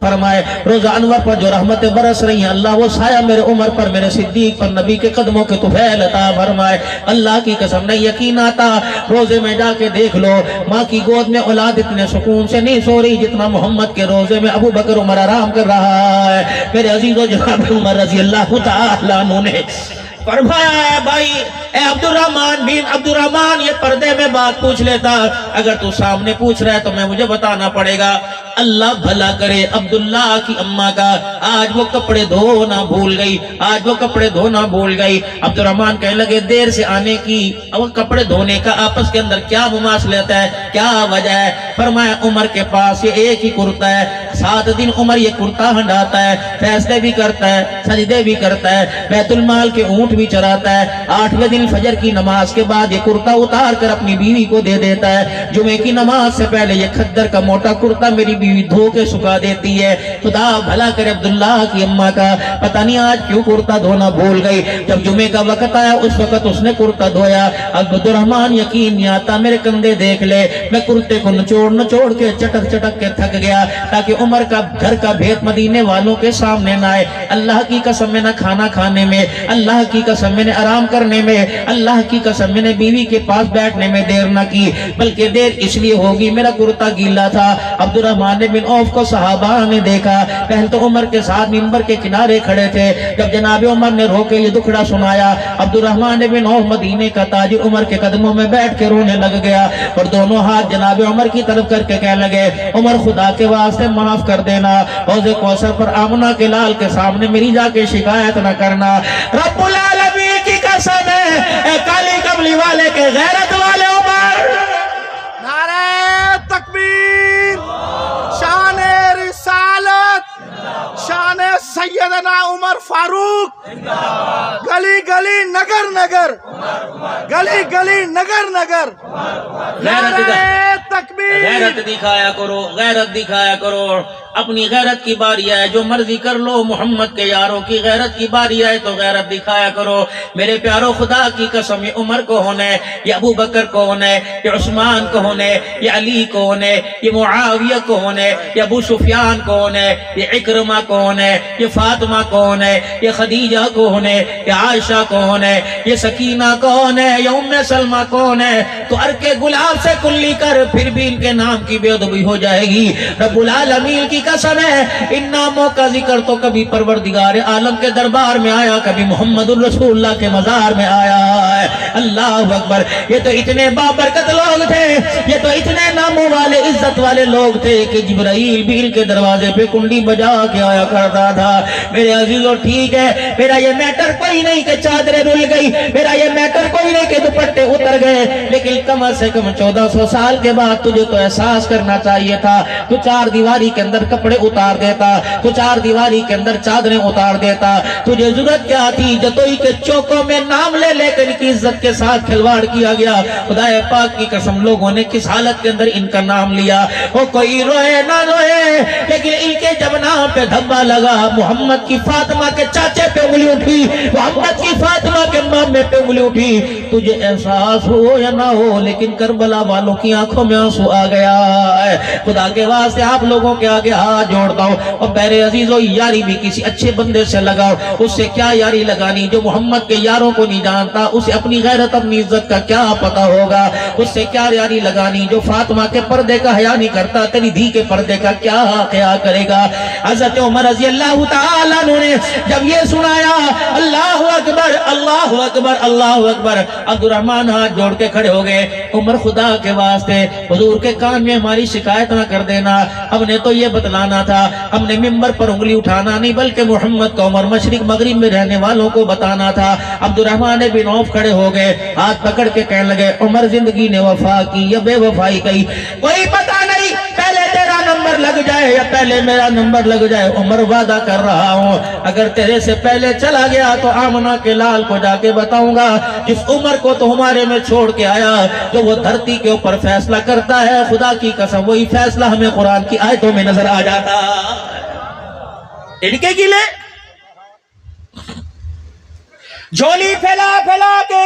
فرمائے روزہ انور پر جو رحمتیں برس رہی ہیں اللہ وہ سایہ میرے عمر پر میرے صدیق پر نبی کے قدموں کے طفیل عطا فرمائے۔ اللہ کی قسم نہیں یقین آتا روزے میں جا کے دیکھ لو ماں کی گود میں اولاد اتنے سکون سے نہیں سو رہی جتنا محمد کے روزے میں ابو بکر عمر آرام کر رہا ہے۔ میرے عزیزو جناب عمر رضی اللہ تعالیٰ عنہ نے فرمایا ہے بھائی اے عبد الرحمن بن عبد الرحمن یہ پردے میں بات پوچھ لیتا اگر تو سامنے پوچھ رہا ہے تو میں مجھے بتانا پڑے گا۔ اللہ بھلا کرے عبداللہ کی اماں کا آج وہ کپڑے دھونا بھول گئی آج وہ کپڑے دھونا بھول گئی۔ عبد الرحمن کہنے لگے دیر سے آنے کی اور کپڑے دھونے کا آپس کے اندر کیا مماثلت ہے کیا وجہ ہے؟ فرمایا عمر کے پاس یہ ایک ہی کرتا ہے 7 دن عمر یہ کرتا ہنڈاتا ہے فیصلے بھی کرتا ہے سجدے بھی کرتا ہے بیت المال کے اونٹ بھی چراتا ہے 8ویں دن فجر کی نماز کے بعد یہ کرتا اتار کر اپنی بیوی کو دے دیتا ہے جمعے کی نماز سے پہلے یہ کھدر کا موٹا کرتا میری بیوی دھو کے سکھا دیتی ہے۔ خدا بھلا کرے عبداللہ کی اماں کا پتہ نہیں آج کیوں کرتا دھونا بھول گئی۔ جب جمعے کا وقت آیا اس وقت اس نے کرتا دھویا عبد الرحمن یقین نہیں آتا میرے کندھے دیکھ لے میں کرتے کو نچوڑ کے چٹک کے تھک گیا تاکہ عمر کا گھر کا بھید مدینے والوں کے سامنے نہ آئے۔ اللہ کی قسم میں نہ کھانا کھانے میں اللہ کی قسم میں نے آرام کرنے میں اللہ کی قسم میں نے بیوی کے پاس بیٹھنے میں دیر نہ کی بلکہ دیر اس لیے ہوگی میرا کرتا گیلا تھا۔ عبد الرحمن بن عوف کو صحابہ نے دیکھا پہل تو عمر کے ساتھ منبر کے کنارے کھڑے تھے جب جناب عمر نے رو کے یہ دکھڑا سنایا عبد الرحمن بن عوف مدینے کا تاجر عمر کے قدموں میں بیٹھ کے رونے لگ گیا اور دونوں ہاتھ جناب عمر کی طرف کر کے کہنے لگے عمر خدا کے واسطے معاف کر دینا حوض کوثر پر آمنہ کے لال کے سامنے میری جا کے شکایت نہ کرنا۔ رب العالمین کی قسم ہے اے کالی کملی والے کے غیرت والے عمر نعرہ تکبیر شان رسالت شان سیدنا عمر فاروق گلی گلی نگر نگر گلی گلی نگر نگر نعرہ تکبیر غیرت دکھایا کرو اپنی غیرت کی باری آئے جو مرضی کر لو محمد کے یاروں کی غیرت کی باری آئے تو غیرت دکھایا کرو۔ میرے پیارو خدا کی قسم یہ عمر کون ہے یہ ابو بکر کون ہے یہ عثمان کون ہے یہ علی کون ہے یہ معاویہ کون ہے یہ ابو سفیان کون ہے یہ اکرمہ کون ہے یہ فاطمہ کون ہے یہ خدیجہ کون ہے یہ عائشہ کون ہے یہ سکینہ کون ہے یہ ام سلمہ کون ہے؟ تو ارکے گلاب سے کلی کر پھر بھی ان کے نام کی بے ادبی ہو جائے گی۔ رب العالمین کی قسم ہے ان ناموں کا ذکر تو کبھی پروردگار عالم کے دربار میں آیا کبھی محمد الرسول اللہ کے مزار میں آیا ہے۔ اللہ اکبر یہ تو اتنے بابرکت لوگ تھے یہ تو اتنے ناموں والے عزت والے لوگ تھے کہ جبرائیل بھی ان کے دروازے پہ کنڈی بجا کے آیا کرتا تھا۔ میرے عزیزو ٹھیک ہے میرا یہ میٹر کوئی نہیں کہ چادریں رل گئی میرا یہ میٹر کوئی نہیں کہ دوپٹے اتر گئے لیکن کم سے کم 1400 سال کے بعد تجھے تو احساس کرنا چاہیے تھا تو 4 دیواری کے اندر کپڑے اتار دیتا تو 4 دیواری کے اندر چادریں اتار دیتا تجھے ضرورت کیا تھی جتوئی کے چوکوں میں نام لے لے کر ان کی عزت کے ساتھ کھلواڑ کیا گیا۔ خدا پاک کی قسم لوگوں نے کس حالت کے اندر ان کا نام لیا وہ کوئی روئے نہ روئے لیکن ان کے جب نام پہ دھبا لگا محمد کی فاطمہ کے چاچے پہ انگلی اٹھی محمد کی فاطمہ کے مامے پہ انگلی اٹھی تجھے احساس ہو یا نہ ہو لیکن کربلا والوں کی آنکھوں میں آنسو آ گیا ہے۔ خدا کے واسطے آپ لوگوں کے آگے ہاتھ جوڑتا ہوں اور میرے عزیزو یاری بھی کسی اچھے بندے سے لگاؤ اس سے کیا یاری لگانی جو محمد کے یاروں کو نہیں جانتا اسے اپنی غیرت اپنی عزت کا کیا پتا ہوگا اس سے کیا یاری لگانی جو فاطمہ کے پردے کا حیا نہیں کرتا تیری دھی کے پردے کا کیا خیال کرے گا۔ حضرت عمر رضی اللہ تعالیٰ عنہ نے جب یہ سنایا اللہ اکبر اللہ اکبر اللہ اکبر عبد الرحمن ہاتھ جوڑ کے کھڑے ہو گئے عمر خدا کے واسطے حضور کے کان میں ہماری شکایت نہ کر دینا ہم نے تو یہ بتلانا تھا ہم نے ممبر پر انگلی اٹھانا نہیں بلکہ محمد کو عمر مشرق مغرب میں رہنے والوں کو بتانا تھا۔ عبد الرحمن بن عوف کھڑے ہو گئے ہاتھ پکڑ کے کہنے لگے عمر زندگی نے وفا کی یا بے وفائی کی کوئی پتہ نہیں پہلے تیرا نمبر لگ جائے یا پہلے میرا نمبر لگ جائے عمر وعدہ کر رہا ہوں اگر تیرے سے پہلے چلا گیا تو آمنہ کے لال کو جا کے بتاؤں گا جس عمر کو تو ہمارے میں چھوڑ کے آیا جو وہ دھرتی کے اوپر فیصلہ کرتا ہے خدا کی قسم وہی فیصلہ ہمیں قرآن کی آیتوں میں نظر آ جاتا ان کے گلے جھولی پھیلا پھیلا کے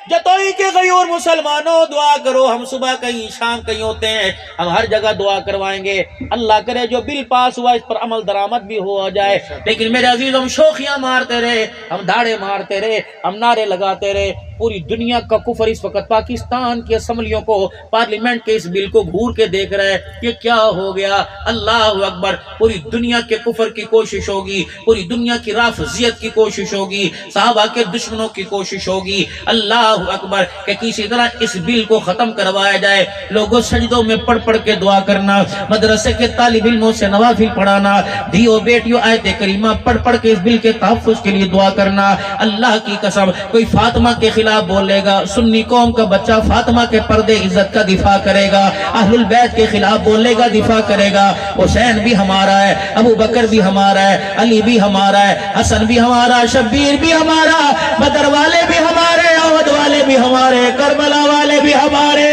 جتوئی کے غیور مسلمانوں دعا کرو. ہم صبح کہیں شام کہیں ہوتے ہیں, ہم ہر جگہ دعا کروائیں گے. اللہ کرے جو بل پاس ہوا اس پر عمل درآمد بھی ہو جائے. لیکن میرے عزیز, ہم شوخیاں مارتے رہے, ہم دھاڑے مارتے رہے, ہم نعرے لگاتے رہے. پوری دنیا کا کفر اس وقت پاکستان کی اسمبلیوں کو, پارلیمنٹ کے اس بل کو گھور کے دیکھ رہے ہیں. یہ کیا ہو گیا؟ اللہ اکبر. پوری دنیا کے کفر کی کوشش ہوگی, پوری دنیا کی رافضیت کی کوشش ہوگی, صحابہ کے دشمنوں کی کوشش ہوگی. اللہ اکبر کہ کسی طرح اس بل کو ختم کروایا جائے. لوگوں سجدوں میں پڑھ پڑھ کے دعا کرنا, مدرسے کے طالب علموں سے نوافل پڑھانا, دیو بیٹیوں آیت کریمہ پڑھ پڑھ کے اس بل کے تحفظ کے لیے دعا کرنا. اللہ کی قسم, کوئی فاطمہ کے خلاف بولے گا, سنی قوم کا بچہ فاطمہ کے پردے عزت کا دفاع کرے گا. اہل البیت کے خلاف بولے گا, دفاع کرے گا. حسین بھی ہمارا ہے, ابو بکر بھی ہمارا ہے, علی بھی ہمارا ہے, حسن بھی ہمارا, شبیر بھی ہمارا, بدر والے بھی ہمارے, احد والے بھی ہمارے, کربلا والے بھی ہمارے.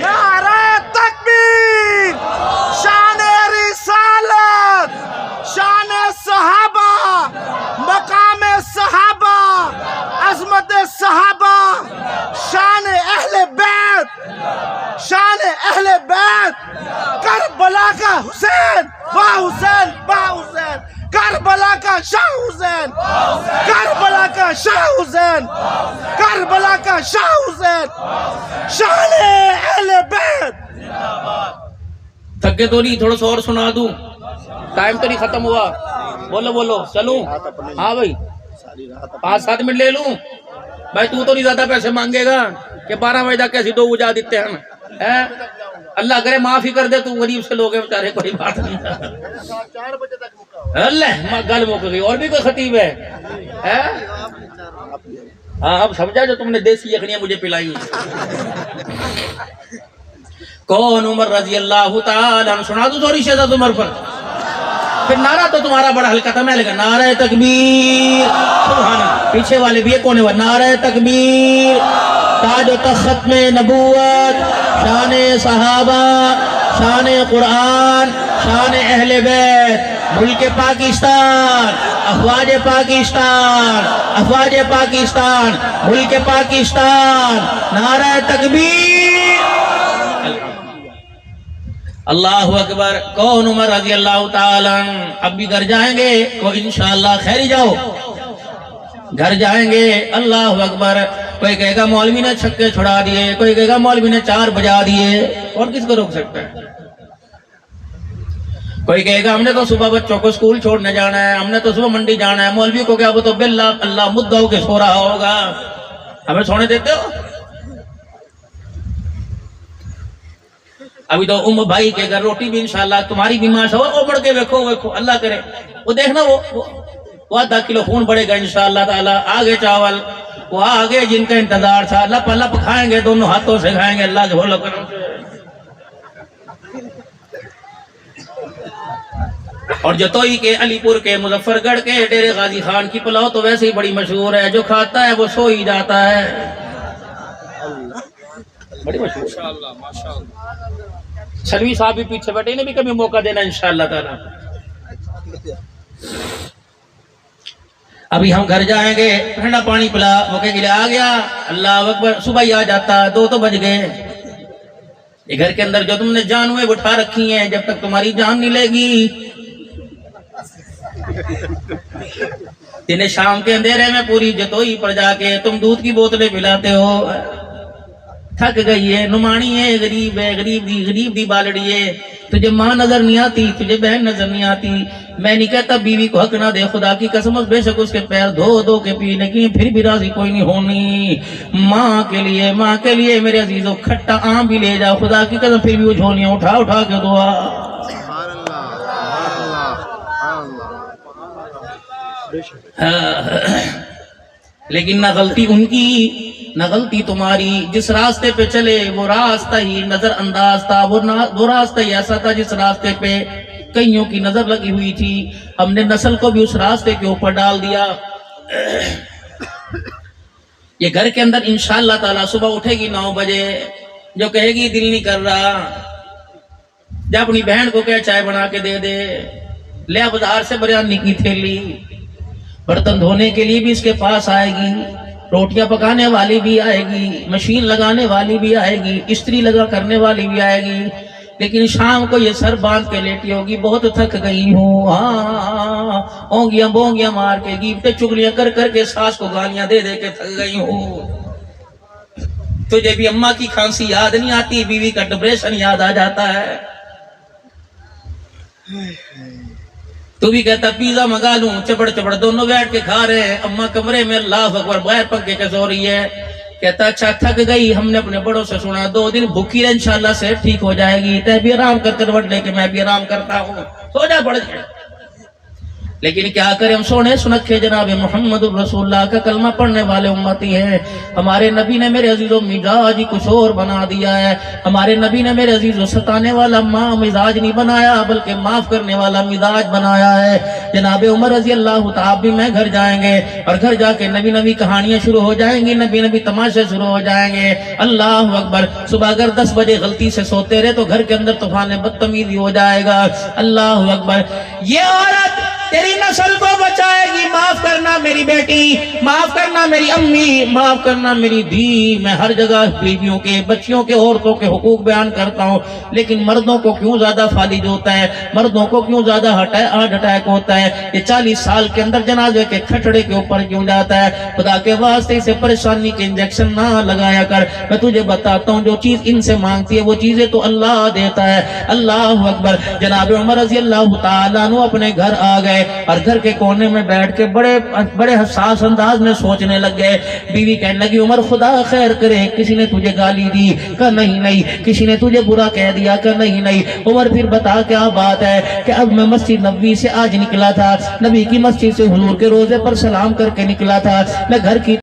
نعرہ تکبیر, شان رسالت, شان صحابہ, مقام صحابہ, عظمت صحابہ, شان اہل بیت, شان اہل بیت. کربلا کا حسین, با حسین, با حسین, کربلا کا شاہ حسین, کربلا کا شاہ حسین, کربلا کا شاہ حسین, شان اہل بیت. تھکے تو نہیں, تھوڑا سا اور سنا دوں, ٹائم تو نہیں ختم ہوا. بولو بولو, چلوں؟ ہاں بھائی, 5-7 منٹ لے لوں بھائی. تو نہیں زیادہ پیسے مانگے گا کہ 12 بجے تک کیسی 2 بجا دیتے ہیں. اللہ کرے معافی کر دے, تو غریب سے لوگ ہیں بیچارے, کوئی بات نہیں. اللہ گل مک گئی. اور بھی کوئی خطیب ہے؟ ہاں, اب سمجھا جو تم نے دیسی یخنیاں مجھے پلائی. کون؟ عمر رضی اللہ تعالیٰ عنہ. سنا دوں تھوڑی شہزاد عمر پر؟ پھر نعرہ تو تمہارا بڑا ہلکا تھا, میں لگا نعرہ تکبیر. سبحان اللہ. پیچھے والے بھی کونے والے, نعرہ تکبیر. تاج و تخت میں نبوت, شان صحابہ, شان قرآن, شان اہل بیت, ملک پاکستان, افواج پاکستان, افواج پاکستان, ملک پاکستان. نعرہ تکبیر. اللہ اکبر. کون؟ عمر رضی اللہ تعالیٰ عنہ. اب بھی گھر جائیں گے تو انشاءاللہ خیری جاؤ, گھر جائیں گے. اللہ اکبر. کوئی کہے گا مولوی نے چھکے چھڑا دیے, کوئی کہے گا مولوی نے 4 بجا دیے, اور کس کو روک سکتا ہے؟ کوئی کہے گا ہم نے تو صبح بچوں کو اسکول چھوڑنے جانا ہے, ہم نے تو صبح منڈی جانا ہے. مولوی کو کیا, وہ تو باللہ اللہ مدعا ہو کے سو رہا ہوگا. ہمیں سونے دیتے ہو؟ ابھی تو بھائی کے گھر روٹی بھی انشاءاللہ تمہاری بھی ماشاء اللہ. وہ بڑھ کے ویکھو, اللہ کرے وہ دیکھنا, وہ 10 کلو خون بڑھے گا انشاءاللہ تعالی. آگے چاول, وہ آگے جن کا انتظار تھا, لپ لپ کھائیں گے, دونوں ہاتھوں سے کھائیں گے اللہ کے بھولو کرم سے. اور جتوئی کے, علی پور کے, مظفر گڑھ کے ڈیرے غازی خان کی پلاؤ تو ویسے ہی بڑی مشہور ہے, جو کھاتا ہے وہ سو ہی جاتا ہے. بڑی مشہور. چھلوی صاحب بھی پیچھے بیٹھے, انہیں بھی کبھی موقع دینا انشاءاللہ تعالی. ابھی ہم گھر جائیں گے, ٹھنڈا پانی پلا, وہ کہیں گے آ گیا. اللہ اکبر. صبح ہی آ جاتا, 2 تو بج گئے. یہ گھر کے اندر جو تم نے جانویں بٹھا رکھی ہیں, جب تک تمہاری جان نہیں لے گی, انہیں شام کے اندھیرے میں پوری جتوئی پر جا کے تم دودھ کی بوتلیں پلاتے ہو. تھک گئی ہے, نمانی ہے, غریب ہے, غریب دی بالڑی ہے. تجھے ماں نظر نہیں آتی, تجھے بہن نظر نہیں آتی. میں نہیں کہتا بیوی کو حق نہ دے, خدا کی قسم بے شک اس کے پیر دھو کے پینے کی, پھر بھی راضی کوئی نہیں ہونی. ماں کے لیے میرے عزیزوں کھٹا آم بھی لے جاؤ, خدا کی قسم پھر بھی وہ جھولیاں اٹھا کے دعا. لیکن نہ غلطی ان کی نہ غلطی تمہاری. جس راستے پہ چلے وہ راستہ ہی نظر انداز تھا, وہ راستہ ہی ایسا تھا جس راستے پہ کئیوں کی نظر لگی ہوئی تھی. ہم نے نسل کو بھی اس راستے کے اوپر ڈال دیا. یہ گھر کے اندر انشاءاللہ تعالی صبح اٹھے گی 9 بجے, جو کہے گی دل نہیں کر رہا, جب اپنی بہن کو کہ چائے بنا کے دے دے, لے بازار سے بریانی کی تھیلی, برتن دھونے کے لیے بھی اس کے پاس آئے گی، روٹیاں پکانے والی بھی آئے گی، مشین لگانے والی بھی آئے گی، استری لگا کرنے والی بھی آئے گی، لیکن شام کو یہ سر باندھ کے لیٹی ہوگی، بہت تھک گئی ہوں، ہاں اونگیاں بونگیاں مار کے گیبتیں چگلیاں کر کر کے ساس کو گالیاں دے دے کے تھک گئی ہوں۔ تجھے بھی اماں کی کھانسی یاد نہیں آتی، بیوی کا ڈپریشن یاد آ جاتا ہے، تو بھی کہتا پیزا منگا لوں، چپڑ چپڑ دونوں بیٹھ کے کھا رہے ہیں، اماں کمرے میں اللہ اکبر بغیر پنکھے کے سو رہی ہے، کہتا اچھا تھک گئی، ہم نے اپنے بڑوں سے سنا 2 دن بھوکی رہ انشاءاللہ سے ٹھیک ہو جائے گی، تے بھی آرام کر کروٹ لے کے میں بھی آرام کرتا ہوں، سو جا پڑ جائے۔ لیکن کیا کریں ہم سونے سنکھے جناب محمد الرسول اللہ کا کلمہ پڑھنے والے امتی ہیں، ہمارے نبی نے میرے عزیزوں مزاج ہی کچھ اور بنا دیا ہے، ہمارے نبی نے میرے عزیزوں ستانے والا مزاج نہیں بنایا بلکہ معاف کرنے والا مزاج بنایا ہے۔ جناب عمر رضی اللہ تعالیٰ بھی میں گھر جائیں گے اور گھر جا کے نبی نبی کہانیاں شروع ہو جائیں گی، نبی نبی تماشے شروع ہو جائیں گے۔ اللہ اکبر، صبح اگر 10 بجے غلطی سے سوتے رہے تو گھر کے اندر طوفان بدتمیزی ہو جائے گا۔ اللہ اکبر، یہ عورت تیری نسل کو بچائے گی، معاف کرنا میری بیٹی، معاف کرنا میری امی، معاف کرنا میری دھی۔ میں ہر جگہ بیویوں کے، بچیوں کے، عورتوں کے حقوق بیان کرتا ہوں، لیکن مردوں کو کیوں زیادہ فالج ہوتا ہے، مردوں کو کیوں زیادہ ہارٹ اٹیک ہوتا ہے، یہ 40 سال کے اندر جنازے کے کھٹڑے کے اوپر کیوں جاتا ہے؟ خدا کے واسطے اسے پریشانی کے انجیکشن نہ لگایا کر، میں تجھے بتاتا ہوں جو چیز ان سے مانگتی ہے وہ چیزیں تو اللہ دیتا ہے۔ اللہ اکبر، جناب عمر رضی اللہ تعالیٰ عنہ اپنے گھر آ گئے اور گھر کے کونے میں بیٹھ کے بڑے حساس انداز میں سوچنے لگ گئے۔ بیوی کہنے لگی عمر خدا خیر کرے، کسی نے تجھے گالی دی؟ کہا نہیں نہیں۔ کسی نے تجھے برا کہہ دیا؟ کہا نہیں نہیں۔ عمر پھر بتا کیا بات ہے؟ کہ اب میں مسجد نبوی سے آج نکلا تھا، نبی کی مسجد سے حضور کے روزے پر سلام کر کے نکلا تھا، میں گھر کی